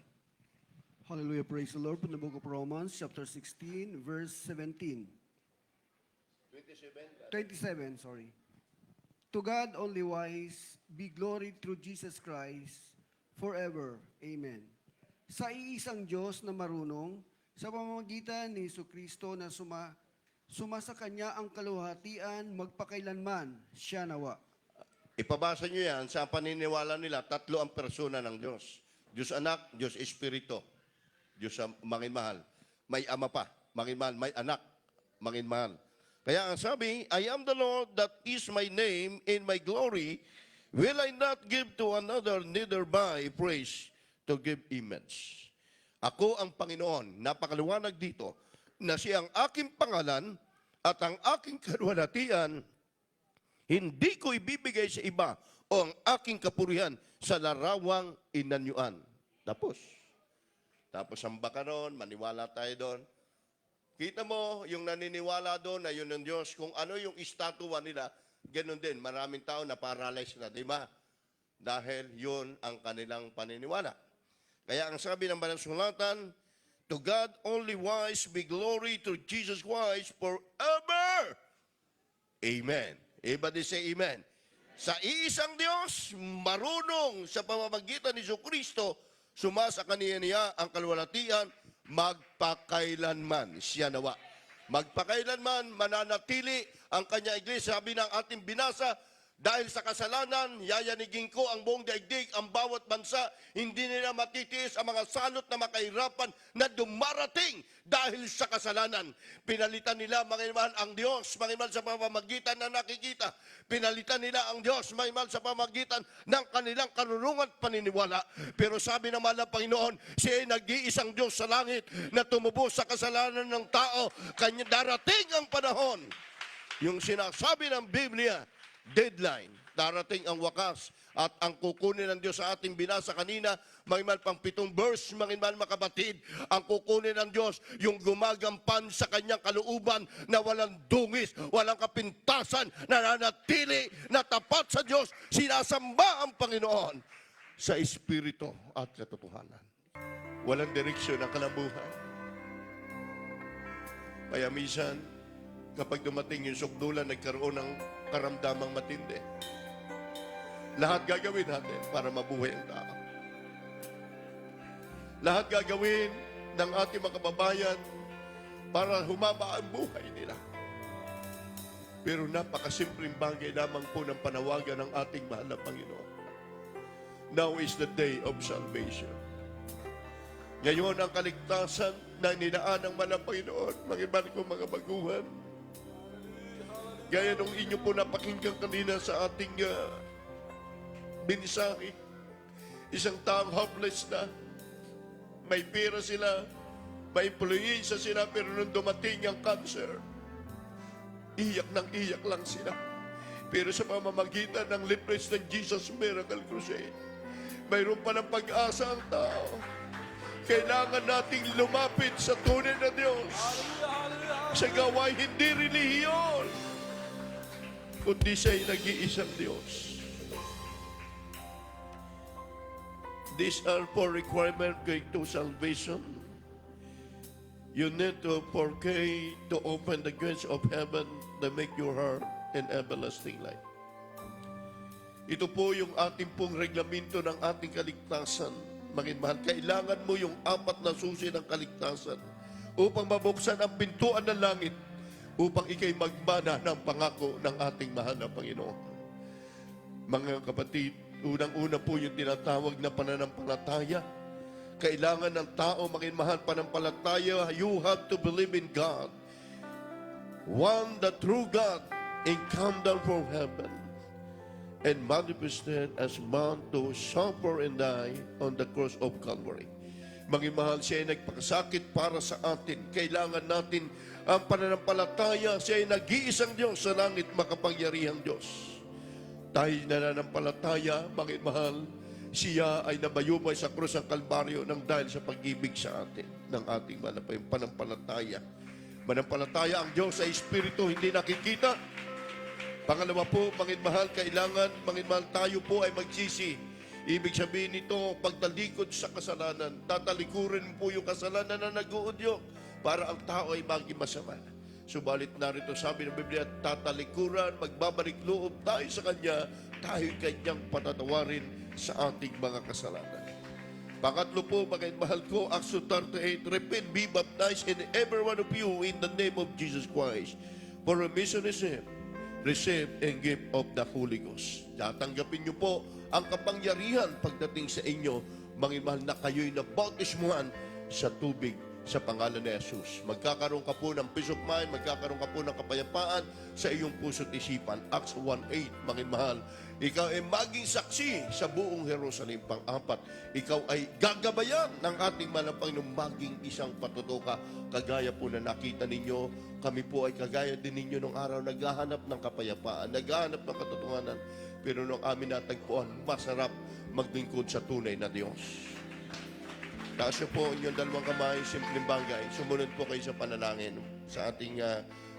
Hallelujah, praise the Lord. From the book of Romans, chapter 16, verse 17. 27, sorry. To God only wise, be glory through Jesus Christ, forever. Amen. Sa iisang Diyos na marunong, sa pamamagitan ni Jesucristo na sumasa Kanya ang kaluwalhatian, magpakailanman, siya nawa. Ipabasa nyo yan sa paniniwala nila, tatlo ang persona ng Diyos. Diyos Anak, Diyos Espiritu, Diyos Manginmahal. May Ama pa, Manginmahal, may Anak, Manginmahal. Kaya ang sabi, I am the Lord, that is my name, in my glory, will I not give to another, neither buy praise to give image. Ako ang Panginoon, napakaliwanag dito, na siyang aking pangalan at ang aking kaluwalhatian, hindi ko ibibigay sa iba o ang aking kapurihan sa larawang inanyuan. Tapos ang baka ron, maniwala tayo doon. Kita mo, yung naniniwala doon na yun ng Diyos, kung ano yung istatwa nila, ganun din, maraming tao na paralyzed na, di ba? Dahil yun ang kanilang paniniwala. Kaya ang sabi ng banal sulatan, to God only wise be glory to Jesus Christ forever. Amen. Everybody say amen. Sa iisang Diyos, marunong sa pamamagitan ni Jesucristo, sumasa kaniya ang kaluwalhatian, magpakailanman. Siya nawa. Magpakailanman, mananatili ang kanya iglesia. Sabi ng ating binasa, dahil sa kasalanan, yayanigin ko ang buong daigdig, ang bawat bansa, hindi nila matitiis ang mga salot na makahirapan na dumarating dahil sa kasalanan. Pinalitan nila, mga iman, ang Diyos, mga iman, sa pamamagitan na nakikita. Pinalitan nila ang Diyos, mga iman, sa pamamagitan ng kanilang karunungan at paniniwala. Pero sabi naman ng Panginoon, siya ay nag-iisang Diyos sa langit na tumubos sa kasalanan ng tao. Kanya darating ang panahon. Yung sinasabi ng Biblia, deadline, darating ang wakas at ang kukunin ng Diyos sa ating binasa kanina, mga pang 7 verse, mga makapatid, ang kukunin ng Diyos, yung gumagampan sa kanyang kalooban na walang dungis, walang kapintasan, nananatili na tapat sa Diyos, sinasamba ang Panginoon sa Espiritu at katotohanan. Walang direksyon ang kalabuhay. Kaya minsan, kapag dumating yung sukdulan, nagkaroon ng karamdamang matindi. Lahat gagawin natin para mabuhay ang tao. Lahat gagawin ng ating mga kababayan para humaba ang buhay nila. Pero napakasimpleng bagay lamang po ng panawagan ng ating mahal na Panginoon. Now is the day of salvation. Ngayon ang kaligtasan na ninaan ng mahal na Panginoon, mga baguhan. Gaya nung inyo po napakinggan kanina sa ating mensahe, isang taong hopeless na, may pera sila, ma-influensya sila, pero nung dumating ang cancer, iyak lang sila. Pero sa pamamagitan ng litres ng Jesus Miracle Crusade, mayroon pa ng pag-asa ang tao. Kailangan nating lumapit sa tunay na Diyos. Sa gawain hindi relihiyon, kundi siya'y nag-iisang Diyos. These are four requirements going to salvation. You need to pray to open the gates of heaven that make your heart an everlasting life. Ito po yung ating pong reglamento ng ating kaligtasan. Mahal, kailangan mo yung 4 na susi ng kaligtasan upang mabuksan ang pintuan ng langit upang ikay magmana ng pangako ng ating mahal na Panginoon. Mga kapatid, unang-una po yung tinatawag na pananampalataya. Kailangan ng tao mahal pananampalataya. You have to believe in God. One, the true God, and come down from heaven and manifested as man to suffer and die on the cross of Calvary. Mahal, siya ay nagpakasakit para sa atin. Kailangan natin ang pananampalataya. Siya ay nag-iisang Diyos sa langit, makapangyarihang Diyos. Dahil nananampalataya, mahal, siya ay nabayubay sa krus ng Kalbaryo nang dahil sa pag-ibig sa atin ng ating pananampalataya. Manampalataya ang Diyos ay Espiritu, hindi nakikita. Pangalawa po, mahal, kailangan, mahal, tayo po ay magsisi. Ibig sabihin nito, pagtalikod sa kasalanan, tatalikurin po yung kasalanan na nag-uudyo para ang tao ay maging masama. Subalit narito sabi ng Biblia, tatalikuran, magbabalik loob tayo sa Kanya, tayo Kanyang patatawarin sa ating mga kasalanan. Pangatlo po, mahal ko, Acts 38, repent, be baptized in every one of you in the name of Jesus Christ for remission of sin, receive and give of the Holy Ghost. Tatanggapin niyo po ang kapangyarihan pagdating sa inyo, mahal na kayo'y nabautismuhan sa tubig sa pangalan ni Jesus. Magkakaroon ka po ng peace of mind, magkakaroon ka po ng kapayapaan sa iyong puso't isipan. Acts 1:8, mahal, ikaw ay maging saksi sa buong Jerusalem. Pang-apat, ikaw ay gagabayan ng ating Panginoon maging isang patutuka. Kagaya po na nakita ninyo, kami po ay kagaya din ninyo nung araw, naghahanap ng kapayapaan, naghahanap ng katotohanan, pero nung amin natagpuan, masarap maglingkod sa tunay na Diyos. Taas niyo po inyong dalawang kamay, simpleng bagay. Sumunod po kayo sa panalangin. Sa ating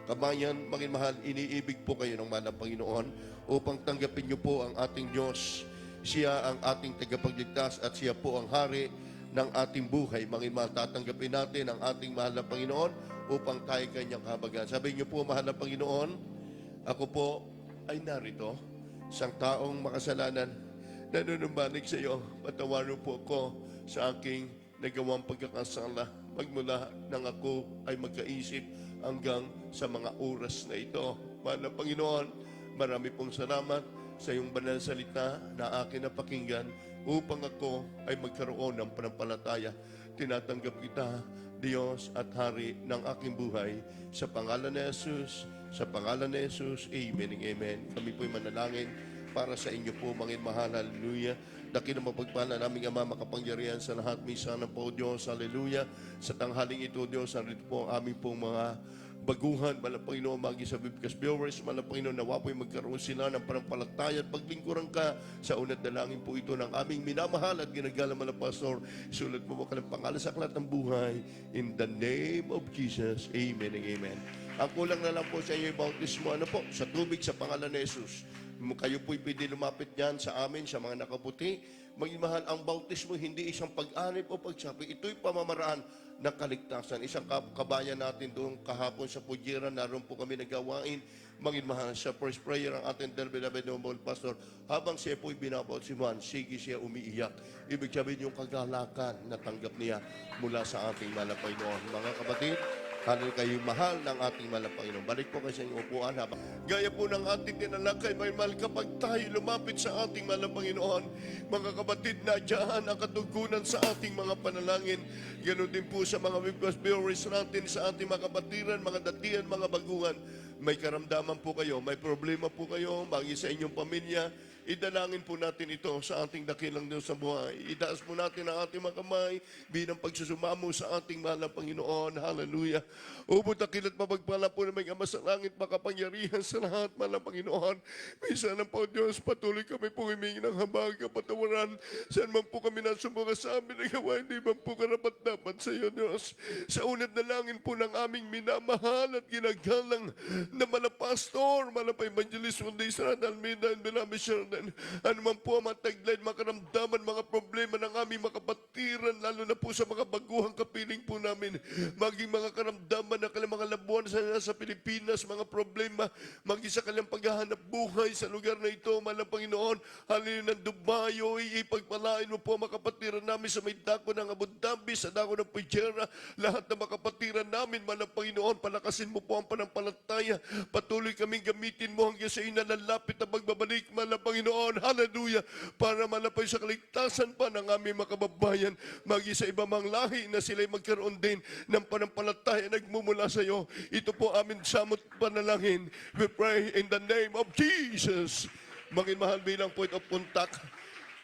kabayan, mahal, iniibig po kayo ng mahal na Panginoon upang tanggapin niyo po ang ating Diyos. Siya ang ating tagapagligtas at siya po ang hari ng ating buhay. Mahal, tatanggapin natin ang ating mahal na Panginoon upang tayo kanyang kahabagan. Sabi niyo po, mahal na Panginoon, ako po ay narito, isang taong makasalanan, nanunumbalik sa iyo. Patawarin po ako sa aking nagawang pagkakasala magmula nang ako ay magkaisip hanggang sa mga oras na ito. Mahal na Panginoon, marami pong salamat sa iyong banal salita na akin napakinggan upang ako ay magkaroon ng panampalataya. Tinatanggap kita, Diyos at Hari ng aking buhay. Sa pangalan ni Jesus, sa pangalan ni Jesus, amen and amen. Kami po'y manalangin para sa inyo po, mga mahal. Hallelujah. Dakilang mapagpala naming Ama, makapangyarihan sa lahat. Minsan po, Diyos. Hallelujah. Sa tanghaling ito, Diyos, narito po ang aming pong mga baguhan, malang Panginoon, magi sa Bibkas viewers, malang Panginoon, nawa po'y magkaroon sila ng panampalataya at paglingkuran ka sa unat dalangin po ito ng aming minamahal at ginagalang malang Pastor. Sulat mo ka ng pangalan sa aklat ng buhay. In the name of Jesus, amen and amen. Ang kulang na lang po sa inyo, bautismo, ano po, sa tubig sa pangalan ni Jesus. Kayo po'y pwede lumapit yan sa amin, sa mga nakaputi. Magmahal, ang bautismo hindi isang pag-anib o pagsabi. Ito'y pamamaraan ng kaligtasan. Isang kabayan natin doon kahapon sa Pujiran, naroon po kami nagawain. Magmahal, sa first prayer ang ating beloved noble pastor, habang siya po'y binabautismuhan, sige siya umiiyak. Ibig sabihin yung kagalakan na tanggap niya mula sa ating malapay noon. Mga kapatid, Hallelujah, kayo mahal ng ating mahal na Panginoon. Balik po kayo sa inyong upuan habang gaya po ng ating tinalakay, may mahal kapag tayo lumapit sa ating mahal na Panginoon. Mga kapatid, na dyan ang katugunan sa ating mga panalangin. Ganon din po sa mga viewers natin, sa ating mga kapatiran, mga datian, mga baguhan. May karamdaman po kayo, may problema po kayo, bagi sa inyong pamilya, Idalangin po natin ito sa ating dakilang Diyos sa buhay. Itaas po natin ang ating mga kamay bilang pagsusumamo sa ating mahal na Panginoon. Hallelujah. Ubod dakilat mapagpala po namin Ama sa langit, makapangyarihan sa lahat, mahal na Panginoon. Minsan na po, Diyos, patuloy kami po humingi ng habag, kapatawaran. Saan man po kami nasumbuka sa amin na gawa, hindi man po karapat-dapat sa iyo, Diyos. Sa unat na langin po ng aming minamahal at ginagalang na malapastor, malapa evangelist, kundi Israel Almeida, and Belami Sheridan. Ano man po ang mga tagline, mga karamdaman, mga problema ng aming mga kapatiran, lalo na po sa mga baguhang kapiling po namin. Maging mga karamdaman na kanilang mga labuan sa Pilipinas, mga problema, maging sa kanilang paghahanap buhay sa lugar na ito, mahal na Panginoon. Halin ng Dubayo, ipagpalain mo po ang mga kapatiran namin sa may dako ng Abu Dhabi, sa dako ng Pujera, lahat ng mga kapatiran namin, mahal na Panginoon, palakasin mo po ang panampalataya. Patuloy kaming gamitin mo hanggang sa inalalapit na magbabalik, mahal na Panginoon. Hallelujah. Para malapay sa kaligtasan pa ng aming mga kababayan, maging sa iba mang lahi na sila'y magkaroon din ng panampalataya nagmumula sa iyo. Ito po amin samot panalangin. We pray in the name of Jesus. Maging mahal bilang point of contact.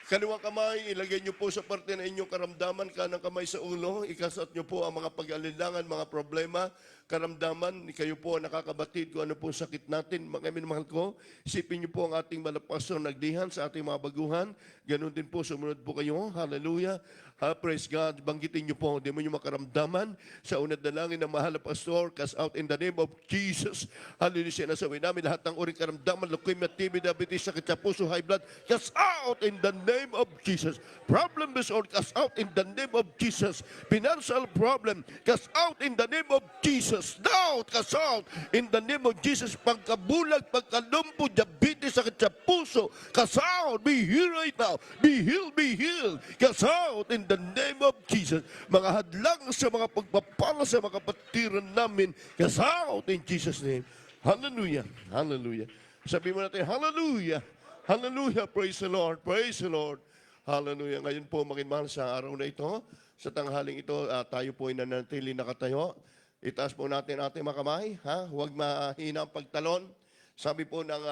Kaliwang kamay, ilagay niyo po sa parte ng inyong karamdaman, kanang kamay sa ulo, ikasat niyo po ang mga pag-alilangan, mga problema, karamdaman, kayo po ang nakakabatid kung ano po sakit natin. Mga minamahal ko, isipin niyo po ang ating malapastor nagdihan sa ating mga baguhan. Ganon din po, sumunod po kayo. Hallelujah. Praise God. Banggitin niyo po, di mo niyo makaramdaman sa unad na langin ng mahal na pastor, cast out in the name of Jesus. Hallelujah. Sinasabi namin lahat ng uring karamdaman, leukemia, TB, diabetes, sakit sa puso, high blood, cast out in the name of Jesus. Problem disorder, cast out in the name of Jesus. Financial problem, cast out in the name of Jesus. Doubt, cast out in the name of Jesus. Pagkabulag, pagkalumpo, diabetes, sakit sa puso, cast out. Be healed right now. Be healed, be healed. Cast out in the name of Jesus. Mga hadlang sa mga pagpapala sa mga kapatiran namin, cast out in Jesus' name. Hallelujah. Hallelujah. Sabi mo natin, hallelujah. Hallelujah. Praise the Lord. Praise the Lord. Hallelujah. Ngayon po, makinmahal sa araw na ito, sa tanghaling ito, tayo po ay nanatili nakatayo. Itaas po natin ating mga kamay. Huwag mahina ang pagtalon. Sabi po ng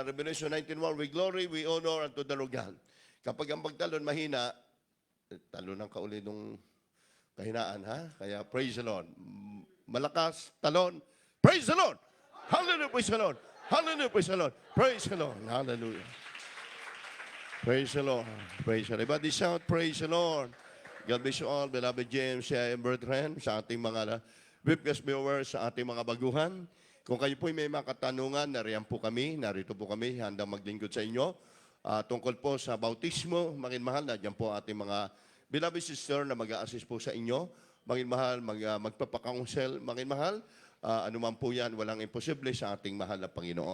Revelation 19:1, we glory, we honor unto the Lord God. Kapag ang pagtalon mahina, talon ang kauli nung kahinaan, Kaya praise the Lord. Malakas, talon. Praise the Lord. Hallelujah, praise the Lord. Hallelujah, praise the Lord. Praise the Lord. Hallelujah. Praise the Lord. Praise the Lord. Everybody shout, praise the Lord. God bless you all, beloved James, and Bertrand, sa ating mga webcast viewers, sa ating mga baguhan. Kung kayo po may mga katanungan, nariyan po kami, narito po kami, handang maglingkod sa inyo. Tungkol po sa bautismo, makinmahal, nandiyan po ating mga beloved sister na mag-a-assist po sa inyo. Makinmahal, magpapakounsel, makinmahal, anuman po yan, walang imposible sa ating mahal na Panginoon.